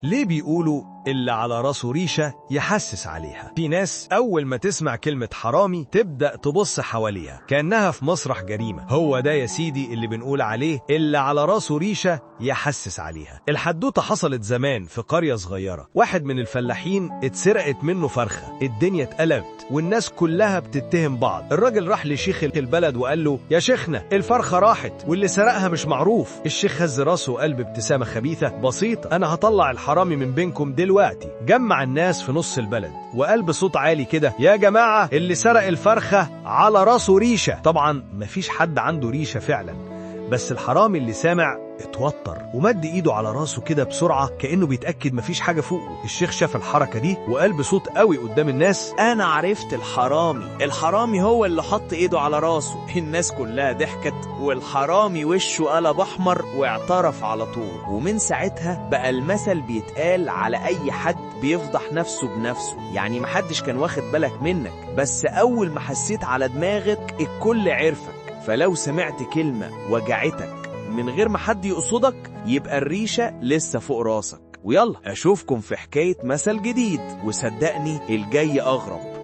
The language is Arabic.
ليه بيقولوا اللي على راسه ريشة يحسس عليها؟ في ناس أول ما تسمع كلمة حرامي تبدأ تبص حواليها كأنها في مسرح جريمة. هو ده يا سيدي اللي بنقول عليه اللي على راسه ريشة يحسس عليها. الحدوتة حصلت زمان في قرية صغيرة. واحد من الفلاحين اتسرقت منه فرخة. الدنيا اتقلبت والناس كلها بتتهم بعض. الراجل راح لشيخ البلد وقال له: يا شيخنا، الفرخة راحت واللي سرقها مش معروف. الشيخ هز راسه وقال بابتسامة خبيثة: بسيطة، أنا هطلع الحرامي من بينكم دلوقتي. جمع الناس في نص البلد وقال بصوت عالي كده: يا جماعة، اللي سرق الفرخة على راسه ريشة. طبعا مفيش حد عنده ريشة فعلا، بس الحرامي اللي سامع اتوتر ومد ايده على راسه كده بسرعة كأنه بيتأكد مفيش حاجة فوقه. الشيخ شاف الحركة دي وقال بصوت قوي قدام الناس: أنا عرفت الحرامي هو اللي حط إيده على راسه. الناس كلها ضحكت والحرامي وشه قلب أحمر واعترف على طول. ومن ساعتها بقى المثل بيتقال على أي حد بيفضح نفسه بنفسه. يعني محدش كان واخد بالك منك، بس أول ما حسيت على دماغك الكل عرفك. فلو سمعت كلمة وجعتك من غير ما حد يقصدك، يبقى الريشة لسه فوق راسك. ويلا أشوفكم في حكاية مثل جديد، وصدقني الجاي أغرب.